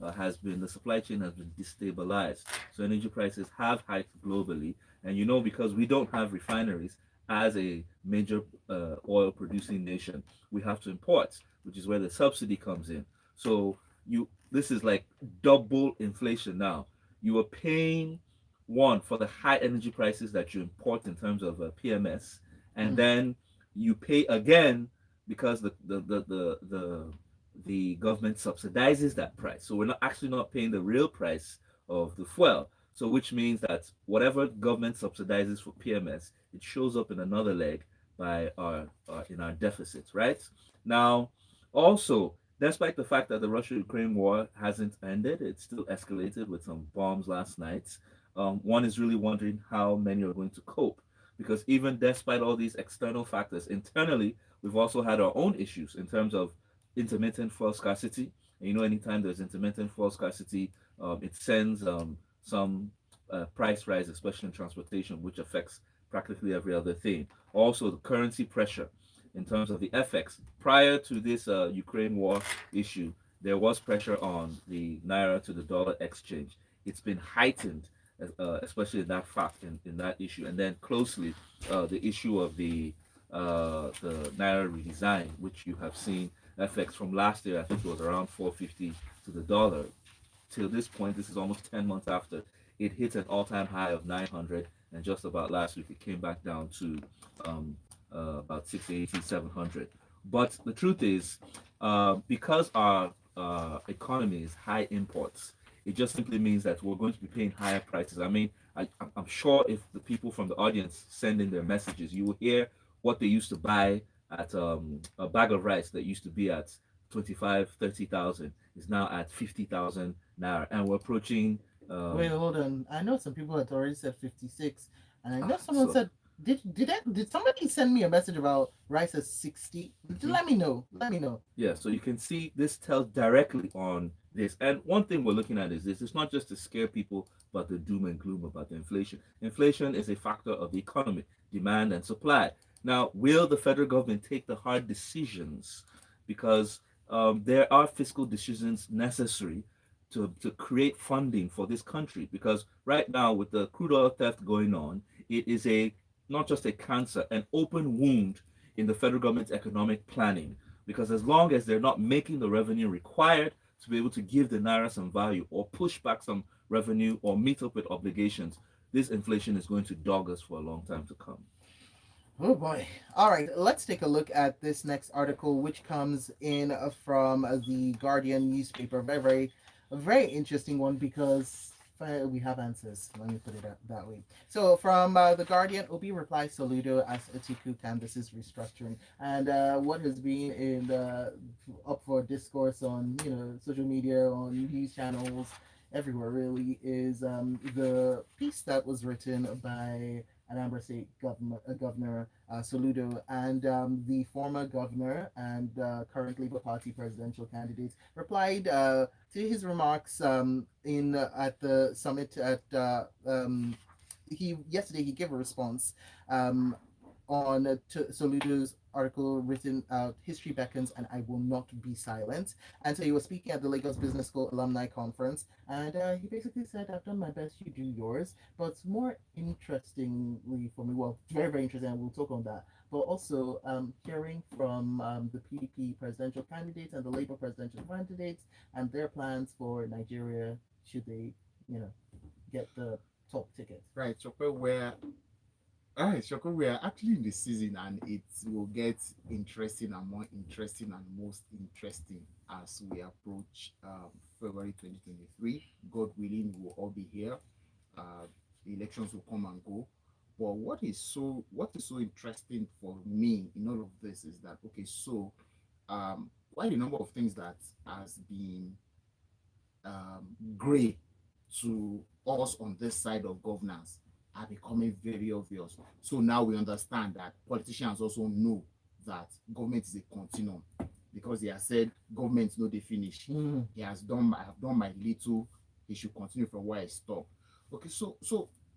the supply chain has been destabilized. So energy prices have hiked globally, and because we don't have refineries as a major oil producing nation, we have to import, which is where the subsidy comes in. So this is like double inflation now. You are paying one for the high energy prices that you import in terms of PMS, and then you pay again because the government subsidizes that price. So we're not actually not paying the real price of the fuel. So which means that whatever government subsidizes for PMS, it shows up in another leg by our in our deficits, right? Now, also, despite the fact that the Russia-Ukraine war hasn't ended, it still escalated with some bombs last night. One is really wondering how many are going to cope, because even despite all these external factors, internally, we've also had our own issues in terms of intermittent fuel scarcity. And anytime there's intermittent fuel scarcity, it sends some price rise, especially in transportation, which affects practically every other thing. Also, the currency pressure in terms of the FX. Prior to this Ukraine war issue, there was pressure on the naira to the dollar exchange. It's been heightened, especially that fact in that issue, and then closely the issue of the naira redesign, which you have seen FX from last year. I think it was around 450 to the dollar. Till this point, this is almost 10 months after, it hit an all-time high of 900, and just about last week it came back down to um, about 680, 700. But the truth is, because our economy is high imports, it just simply means that we're going to be paying higher prices. I mean, I'm sure if the people from the audience send in their messages, you will hear what they used to buy at a bag of rice that used to be at 25, 30,000 is now at 50,000 naira, and we're approaching. Wait, hold on. I know some people had already said 56, and I know someone So said, did somebody send me a message about rice at 60? mhm. Let me know. Let me know. Yeah, so you can see this tells directly on this. And one thing we're looking at is this: it's not just to scare people about the doom and gloom about the inflation. Inflation is a factor of the economy, demand and supply. Now, will the federal government take the hard decisions? Because there are fiscal decisions necessary to create funding for this country. Because right now, with the crude oil theft going on, it is a not just a cancer, an open wound in the federal government's economic planning, because as long as they're not making the revenue required to be able to give the naira some value or push back some revenue or meet up with obligations, this inflation is going to dog us for a long time to come. Oh boy. All right, let's take a look at this next article, which comes in from the Guardian newspaper. A very interesting one because we have answers. Let me put it that way. So, from the Guardian, Obi replies Soludo as Atiku canvasses restructuring, and what has been in up for discourse on social media, on news channels, everywhere really is the piece that was written by Anambra State Governor Soludo and the former governor and current Labour Party presidential candidate replied to his remarks in at the summit at he yesterday he gave a response um, on Soludo's article written out History Beckons and I Will Not Be Silent. And so he was speaking at the Lagos Business School Alumni Conference. And he basically said, I've done my best, you do yours. But more interestingly for me, well, very, very interesting, and we'll talk on that. But also hearing from the PDP presidential candidates and the Labour presidential candidates and their plans for Nigeria should they, you know, get the top ticket. Right, Chopper, we are actually in the season and it will get interesting and more interesting and most interesting as we approach February 2023. God willing, we will all be here. The elections will come and go. But what is so interesting for me in all of this is that okay, so quite a number of things that has been gray to us on this side of governance are becoming very obvious. So now we understand that politicians also know that government is a continuum because he has said government no they finish. Mm. I have done my little, he should continue from where I stop. Okay, so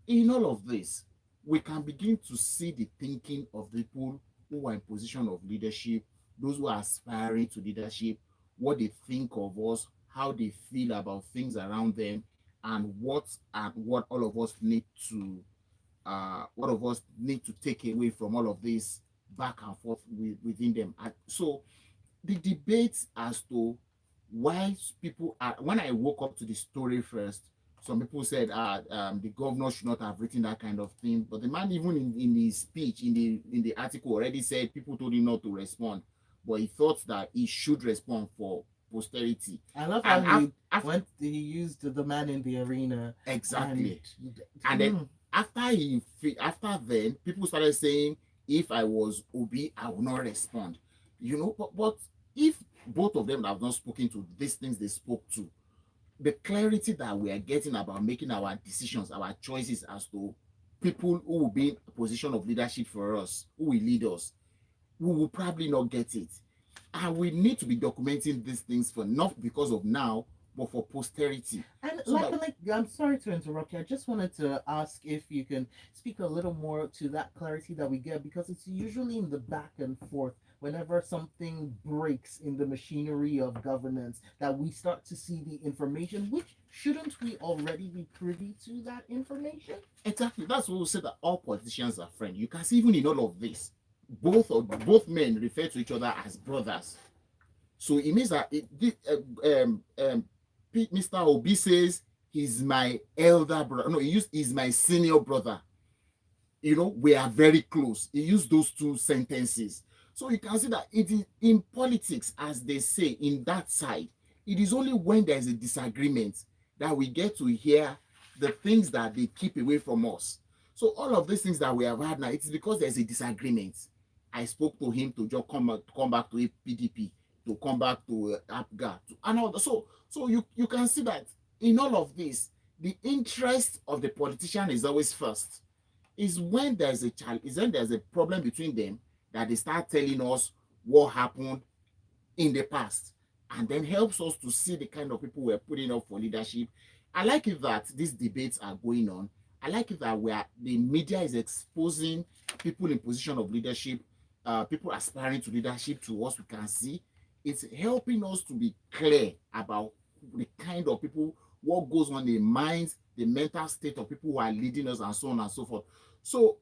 in all of this, we can begin to see the thinking of the people who are in position of leadership, those who are aspiring to leadership, what they think of us, how they feel about things around them, and what all of us need to take away from all of this back and forth within them. And so the debates as to why people are, when I woke up to the story first, some people said the governor should not have written that kind of thing. But the man, even in his speech, in the article, already said people told him not to respond, but he thought that he should respond for posterity. I love how he used the man in the arena. Exactly. And then after then, people started saying, if I was Obi, I would not respond. You know, but if both of them have not spoken to these things they spoke to, the clarity that we are getting about making our decisions, our choices as to people who will be in a position of leadership for us, who will lead us, we will probably not get it. And we need to be documenting these things for not because of now, but for posterity. And so I'm sorry to interrupt you. I just wanted to ask if you can speak a little more to that clarity that we get, because it's usually in the back and forth whenever something breaks in the machinery of governance that we start to see the information, which shouldn't we already be privy to that information? Exactly. That's what we say, that all politicians are friends. You can see even in all of this, both men refer to each other as brothers. So it means that Mr. Obi says he's my elder brother. No, he's my senior brother. You know, we are very close. He used those two sentences. So you can see that it is in politics, as they say, in that side, it is only when there is a disagreement that we get to hear the things that they keep away from us. So all of these things that we have had now, it is because there's a disagreement. I spoke to him to just come back to a PDP, to come back to APGA, and all that. So you can see that in all of this, the interest of the politician is always first. Is when there's a child, is when there's a problem between them, that they start telling us what happened in the past, and then helps us to see the kind of people we're putting up for leadership. I like it that these debates are going on. I like it that the media is exposing people in position of leadership, people aspiring to leadership, to us we can see. It's helping us to be clear about the kind of people, what goes on in the minds, the mental state of people who are leading us, and so on and so forth. So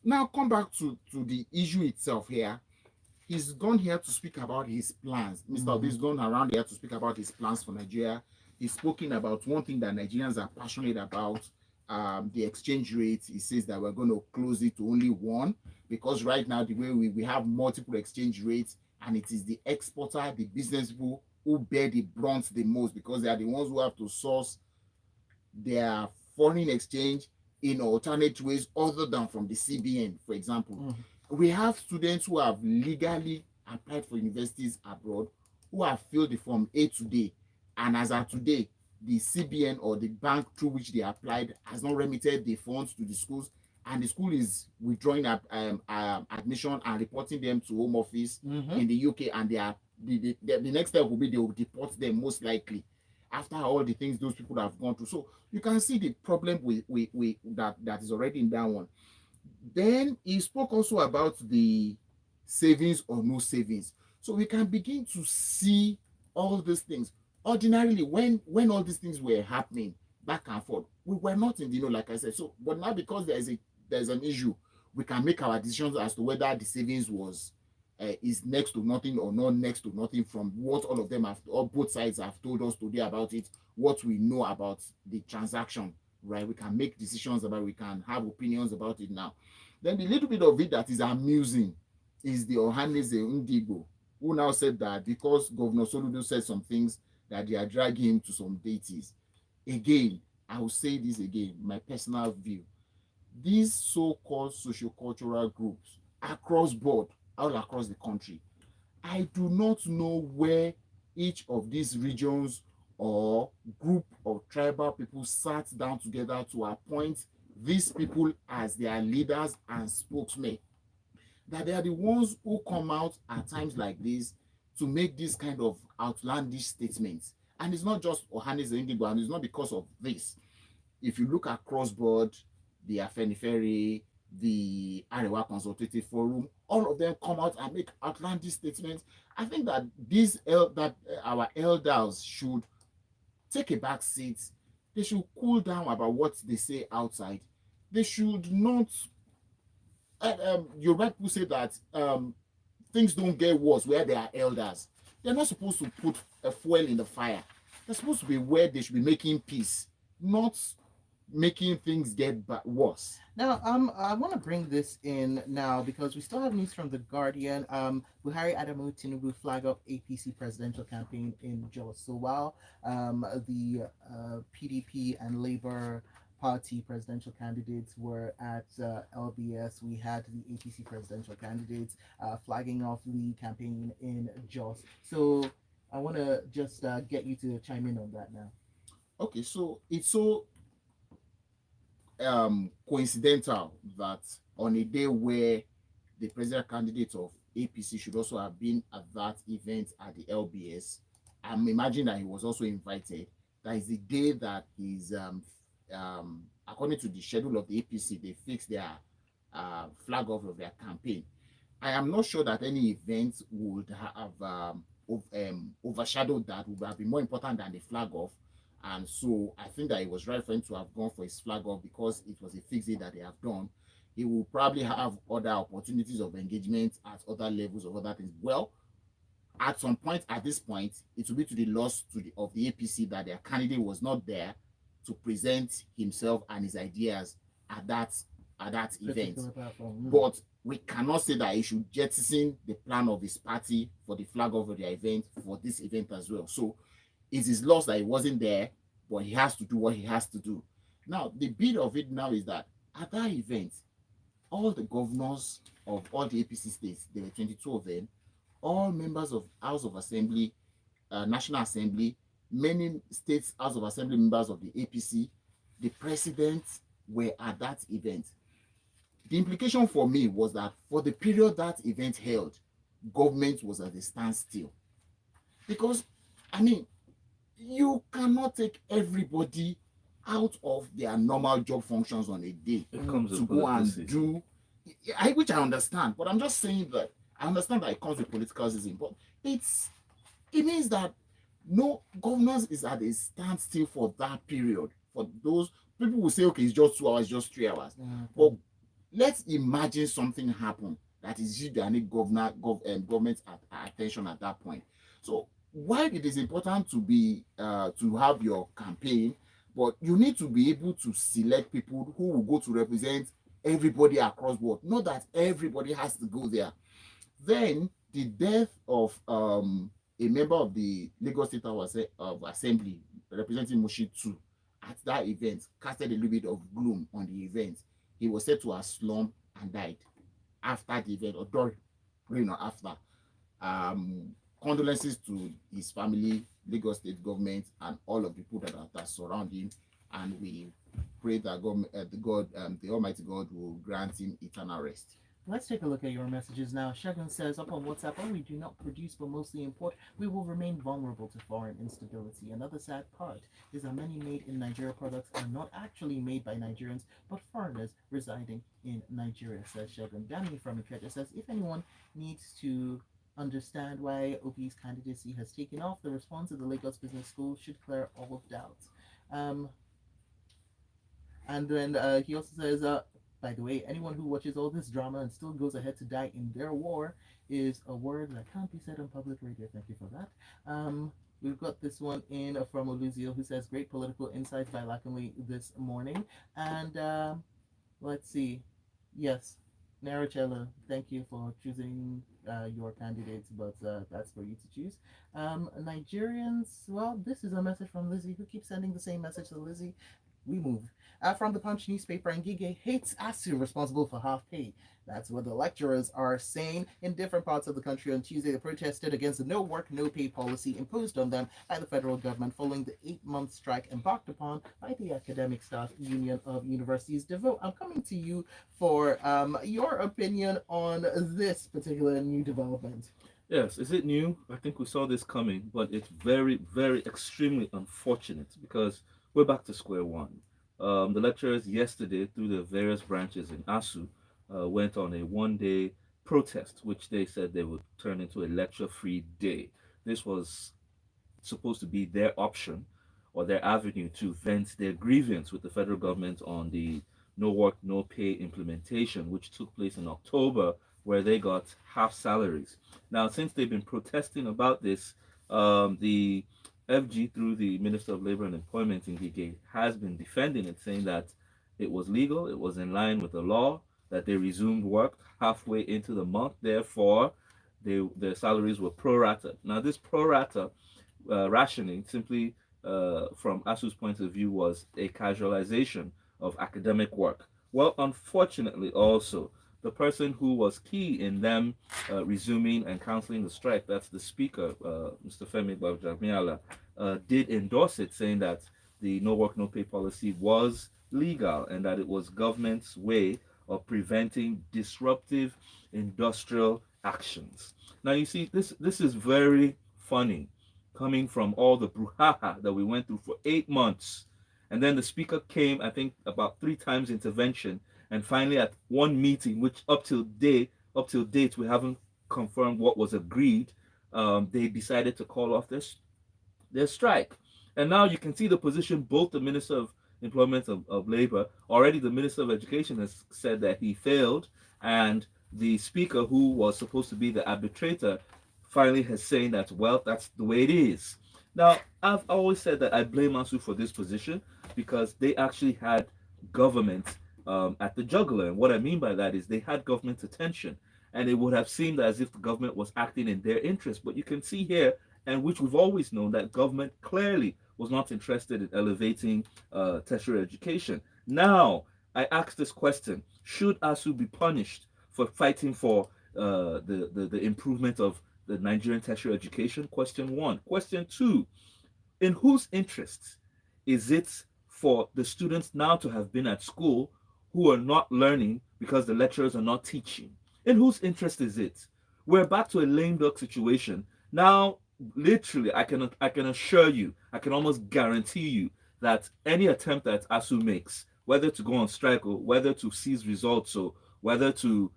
now come back to the issue itself here. He's gone here to speak about his plans. Mr. Obi's gone around here to speak about his plans for Nigeria. He's spoken about one thing that Nigerians are passionate about, the exchange rate. He says that we're going to close it to only one, because right now the way we have multiple exchange rates, and it is the exporter, the business people, who bear the brunt the most, because they are the ones who have to source their foreign exchange in alternate ways other than from the CBN, for example. We have students who have legally applied for universities abroad, who have filled the form A today, and as of today, the CBN or the bank through which they applied has not remitted the funds to the schools, and the school is withdrawing admission and reporting them to Home Office in the UK, and the next step will be they will deport them, most likely, after all the things those people have gone through. So you can see the problem with that is already in that one. Then he spoke also about the savings or no savings. So we can begin to see all these things. Ordinarily, when all these things were happening back and forth, we were not in the know, like I said. So, but now because there's an issue, we can make our decisions as to whether the savings is next to nothing or not next to nothing, from what all of them have, or both sides have told us today about it, what we know about the transaction, right? We can make decisions about it, we can have opinions about it now. Then the little bit of it that is amusing is the Ohaneze Ndigbo, who now said that because Governor Soludo said some things, that they are dragging him to some deities. Again, I will say this again, my personal view. These so-called sociocultural groups across board, all across the country, I do not know where each of these regions or group of tribal people sat down together to appoint these people as their leaders and spokesmen. That they are the ones who come out at times like this to make this kind of outlandish statements. And it's not just Ohaneze Ndigbo, and it's not because of this. If you look across board, the Afenifere, the Arewa Consultative Forum, all of them come out and make outlandish statements. I think that our elders should take a back seat. They should cool down about what they say outside. They should not. Your right people say that things don't get worse where they are elders. They're not supposed to put a fuel in the fire. They're supposed to be where they should be making peace, not making things get worse. Now, I want to bring this in now because we still have news from the Guardian. Buhari Adamu Tinubu flag up APC presidential campaign in Jos. So while the PDP and Labour Party presidential candidates were at LBS, we had the APC presidential candidates flagging off the campaign in Jos. So I want to just get you to chime in on that now. Okay, so it's so coincidental that on a day where the presidential candidate of APC should also have been at that event at the LBS, I'm imagining that he was also invited. That is the day that he's according to the schedule of the APC, they fixed their flag off of their campaign. I am not sure that any event would have overshadowed that, would have been more important than the flag off. And so I think that it was right for him to have gone for his flag off because it was a fixed day that they have done. He will probably have other opportunities of engagement at other levels of other things. Well, at some point, at this point, it will be to the loss of the APC that their candidate was not there to present himself and his ideas at that event. But we cannot say that he should jettison the plan of his party for the flag off of the event for this event as well. So it's his loss that he wasn't there, but he has to do what he has to do. Now, the bit of it now is that at that event, all the governors of all the APC states, there were 22 of them, all members of House of Assembly, National Assembly, many states House of Assembly members of the APC, the president were at that event. The implication for me was that for the period that event held, government was at a standstill. Because, I mean, you cannot take everybody out of their normal job functions on a day to go and do, which I understand, but I'm just saying that I understand that it comes with political season, but it means that no governance is at a standstill for that period. For those people will say, okay, it's just 2 hours, just 3 hours. But let's imagine something happen that is due to any government attention at that point. So while it is important to be to have your campaign, but you need to be able to select people who will go to represent everybody across board. Not that everybody has to go there. Then the death of a member of the Lagos State of Assembly representing Mushi 2 at that event casted a little bit of gloom on the event. He was said to have slumped and died after the event, or during or after. Condolences to his family, Lagos State government, and all of the people that surround him. And we pray that the Almighty God will grant him eternal rest. Let's take a look at your messages now. Shagun says, up on WhatsApp, while we do not produce but mostly import, we will remain vulnerable to foreign instability. Another sad part is that many made in Nigeria products are not actually made by Nigerians, but foreigners residing in Nigeria, says Shagun. Danny from Ikeja says, if anyone needs to understand why OP's candidacy has taken off, the response of the Lagos Business School should clear all doubts. And then he also says, by the way, anyone who watches all this drama and still goes ahead to die in their war is a word that can't be said on public radio. Thank you for that. We've got this one in from Oluzio, who says, great political insights by Lakunle this morning. And let's see. Yes, Narachella, thank you for choosing your candidates, but that's for you to choose. Nigerians, well, this is a message from Lizzie, who keeps sending the same message to Lizzie. We move. From the Punch newspaper, Ngige hates ASU responsible for half pay. That's what the lecturers are saying in different parts of the country. On Tuesday, they protested against the no work, no pay policy imposed on them by the federal government following the 8-month strike embarked upon by the Academic Staff Union of Universities. Devoe, I'm coming to you for your opinion on this particular new development. Yes, is it new? I think we saw this coming, but it's very, very extremely unfortunate because we're back to square one. The lecturers yesterday, through the various branches in ASU, went on a one-day protest, which they said they would turn into a lecture-free day. This was supposed to be their option or their avenue to vent their grievance with the federal government on the no work, no pay implementation, which took place in October, where they got half salaries. Now, since they've been protesting about this, the FG, through the Minister of Labor and Employment in Gige, has been defending it, saying that it was legal, it was in line with the law, that they resumed work halfway into the month. Therefore, their salaries were prorated. Now, this prorata rationing, simply from ASU's point of view, was a casualization of academic work. Well, unfortunately, also, the person who was key in them resuming and canceling the strike, that's the speaker, Mr. Femi Gbajamiala, did endorse it, saying that the no work, no pay policy was legal and that it was government's way of preventing disruptive industrial actions. Now, you see, this is very funny, coming from all the brouhaha that we went through for 8 months. And then the speaker came, I think, about 3 times intervention, and finally at one meeting, which up till date, we haven't confirmed what was agreed. They decided to call off their strike. And now you can see the position. Both the Minister of Employment of Labor, already the Minister of Education has said that he failed, and the Speaker, who was supposed to be the arbitrator, finally has saying that, well, that's the way it is. Now, I've always said that I blame ASU for this position because they actually had government at the jugular. And what I mean by that is they had government attention, and it would have seemed as if the government was acting in their interest. But you can see here, and which we've always known, that government clearly was not interested in elevating tertiary education. Now, I ask this question: should ASU be punished for fighting for the improvement of the Nigerian tertiary education? Question one. Question two: in whose interest is it for the students now to have been at school who are not learning because the lecturers are not teaching? In whose interest is it? We're back to a lame duck situation. Now, literally, I can assure you, I can almost guarantee you that any attempt that ASU makes, whether to go on strike or whether to seize results or whether to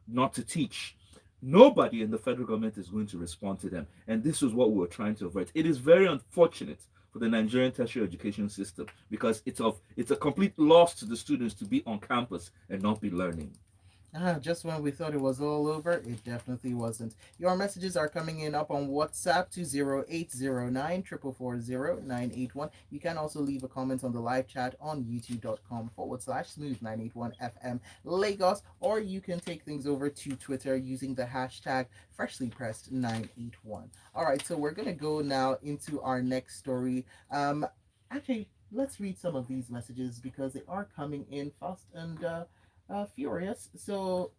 not to teach, nobody in the federal government is going to respond to them. And this is what we were trying to avoid. It is very unfortunate for the Nigerian tertiary education system because it's a complete loss to the students to be on campus and not be learning. Just when we thought it was all over, it definitely wasn't. Your messages are coming in up on WhatsApp to 0809 440 You can also leave a comment on the live chat on youtube.com/smooth981FM Lagos, or you can take things over to Twitter using the hashtag FreshlyPressed981. All right, so we're going to go now into our next story. Actually, let's read some of these messages because they are coming in fast and furious. So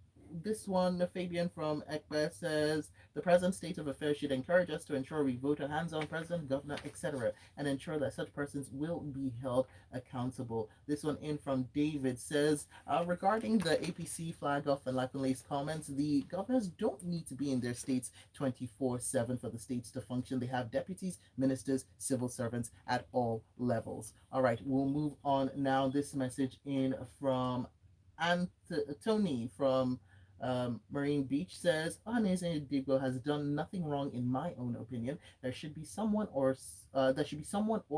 this one, Fabian from Ekbe says the present state of affairs should encourage us to ensure we vote a hands-on president, governor, etc., and ensure that such persons will be held accountable. This one in from David says regarding the APC flag off and Lakunle's comments, the governors don't need to be in their states 24/7 for the states to function. They have deputies, ministers, civil servants at all levels. All right, we'll move on now. This message in from Tony from Marine Beach says, Ohaneze Digbo has done nothing wrong in my own opinion. There should be someone or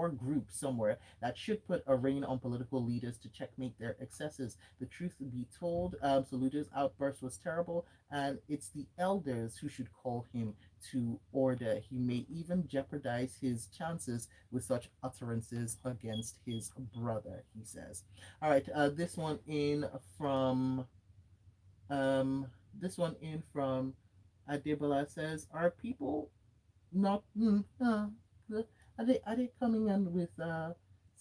group somewhere that should put a rein on political leaders to checkmate their excesses. The truth be told, Soludo's outburst was terrible, and it's the elders who should call him to order. He may even jeopardize his chances with such utterances against his brother, he says. All right, this one in from Adebola says, are people not are they coming in with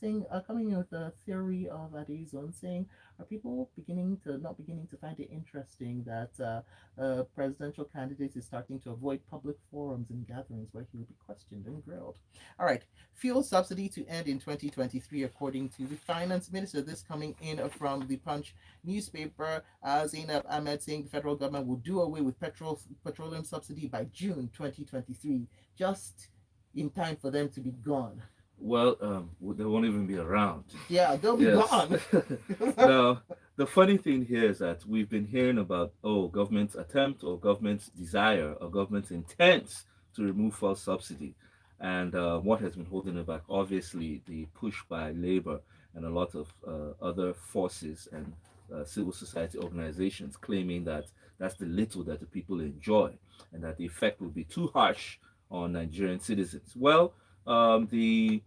saying coming in with a theory of Adizon saying, are people not beginning to find it interesting that a presidential candidate is starting to avoid public forums and gatherings where he will be questioned and grilled? All right, fuel subsidy to end in 2023 according to the finance minister. This coming in from the Punch newspaper. Zainab Ahmed saying the federal government will do away with petroleum subsidy by June 2023, just in time for them to be gone. Well, they won't even be around. Yeah, they'll be gone. Now, the funny thing here is that we've been hearing about, government's attempt or government's desire or government's intent to remove fuel subsidy. And what has been holding it back? Obviously, the push by labor and a lot of other forces and civil society organizations claiming that that's the little that the people enjoy and that the effect will be too harsh on Nigerian citizens. Well, the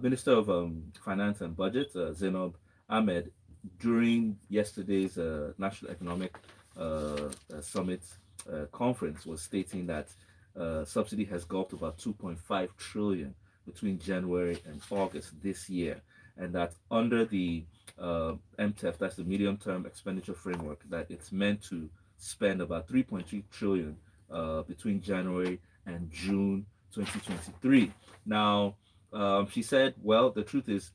Minister of Finance and Budget, Zainab Ahmed, during yesterday's National Economic Summit conference, was stating that subsidy has gulped about 2.5 trillion between January and August this year, and that under the MTEF, that's the medium term expenditure framework, that it's meant to spend about 3.3 trillion between January and June 2023. Now, she said, well, the truth is,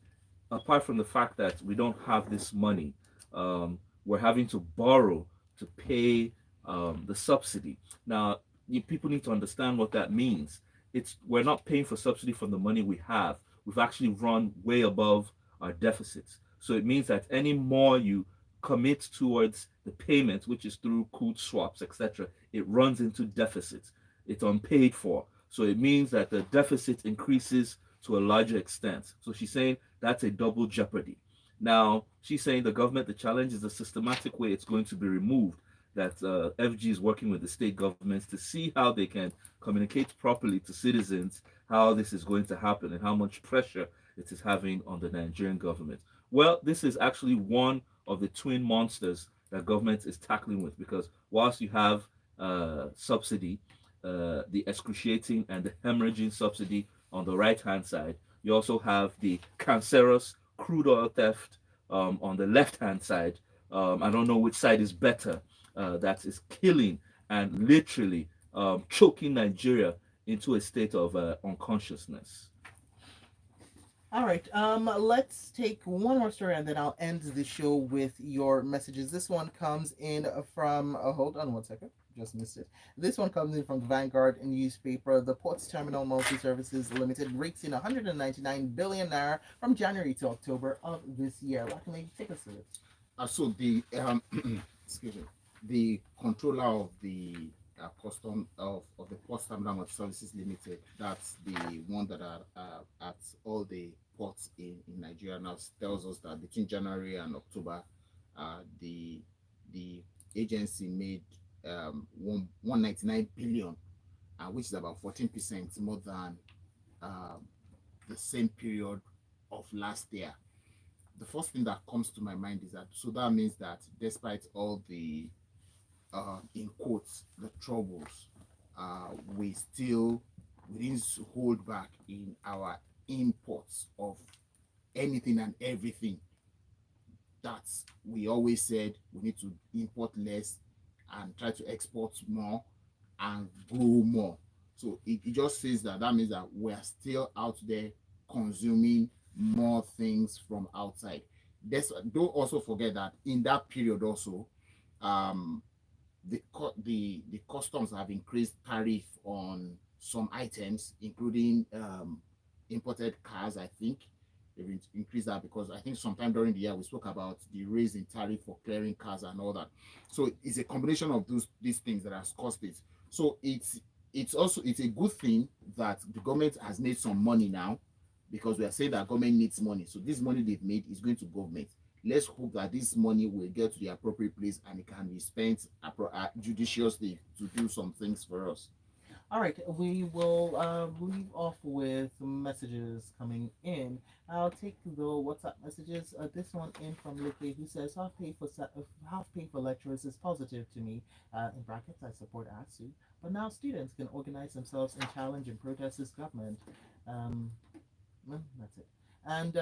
apart from the fact that we don't have this money, we're having to borrow to pay the subsidy. Now, people need to understand what that means. It's we're not paying for subsidy from the money we have. We've actually run way above our deficits. So it means that any more you commit towards the payment, which is through crude swaps, etc., it runs into deficits. It's unpaid for. So it means that the deficit increases to a larger extent. So she's saying that's a double jeopardy. Now, she's saying the government, the challenge is the systematic way it's going to be removed, that FG is working with the state governments to see how they can communicate properly to citizens how this is going to happen and how much pressure it is having on the Nigerian government. Well, this is actually one of the twin monsters that government is tackling with, because whilst you have subsidy, the excruciating and the hemorrhaging subsidy on the right hand side, you also have the cancerous crude oil theft on the left hand side. I don't know which side is better. That is killing and literally choking Nigeria into a state of unconsciousness. All right. Let's take one more story and then I'll end the show with your messages. This one comes in from hold on one second. Just missed it. This one comes in from the Vanguard newspaper. The Ports Terminal Multi Services Limited rakes in 199 billion naira from January to October of this year. Lakunle, take us through it. So the excuse me, the controller of the custom of the Port Terminal Services Limited, that's the one that are at all the ports in Nigeria now, tells us that between January and October, the agency made 199 billion, which is about 14% more than the same period of last year. The first thing that comes to my mind is that, so that means that despite all the in quotes the troubles, we didn't hold back in our imports of anything and everything. That's, we always said we need to import less and try to export more and grow more. So it just says that means that we're still out there consuming more things from outside. Don't also forget that in that period also, the customs have increased tariff on some items, including imported cars. I think they've increased that because I think sometime during the year we spoke about the raise in tariff for clearing cars and all that. So it's a combination of these things that has caused it. So it's a good thing that the government has made some money now, because we are saying that government needs money. So this money they've made is going to government. Let's hope that this money will get to the appropriate place and it can be spent judiciously to do some things for us. All right, we will leave off with messages coming in. I'll take the WhatsApp messages. This one in from Licky, who says half pay for lecturers is positive to me. In brackets, I support ASU. But now students can organize themselves and challenge and protest this government. That's it. And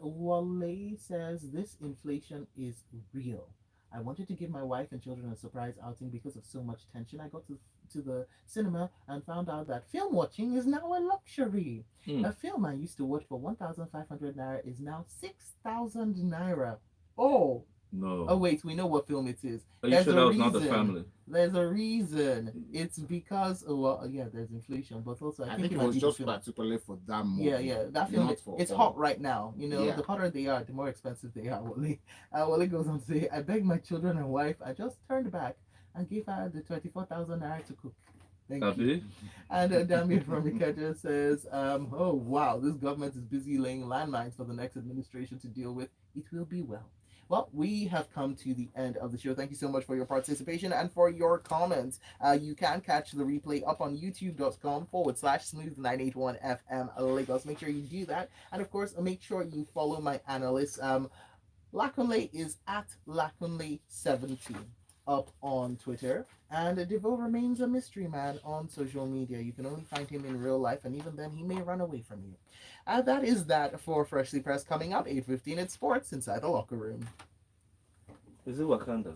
Wale says this inflation is real. I wanted to give my wife and children a surprise outing because of so much tension. I got to the cinema and found out that film watching is now a luxury. A film I used to watch for 1,500 naira is now 6,000 naira. Oh, No. oh wait, we know what film it is. Are you sure that was not The Family? There's a reason. It's because there's inflation, but also I think it was just particularly for that movie. Yeah, that film. It's hot right now. The hotter they are, the more expensive they are. Wale goes on to say, "I begged my children and wife. I just turned back and gave her the 24,000 naira to cook." Thank Have you. you? And Dami from Ikeja says, oh wow, this government is busy laying landmines for the next administration to deal with. It will be well. Well, we have come to the end of the show. Thank you so much for your participation and for your comments. You can catch the replay up on youtube.com/smooth981 FM Lagos. Make sure you do that. And of course, make sure you follow my analyst. Lakunle is at Lakunle17 up on Twitter. And Devoe remains a mystery man on social media. You can only find him in real life, and even then, he may run away from you. That is that for Freshly Pressed. Coming up, 8:15 at Sports inside the locker room. Is it Wakanda?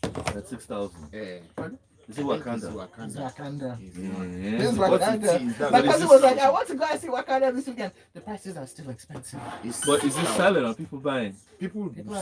At 6,000. Pardon? Is it It's Wakanda? Wakanda. It's Wakanda. It's Yeah. This is What it Wakanda. is, that's My what cousin it was is. like, I want to go and see Wakanda this weekend. The prices are still expensive. It's But is it selling or people buying? people People are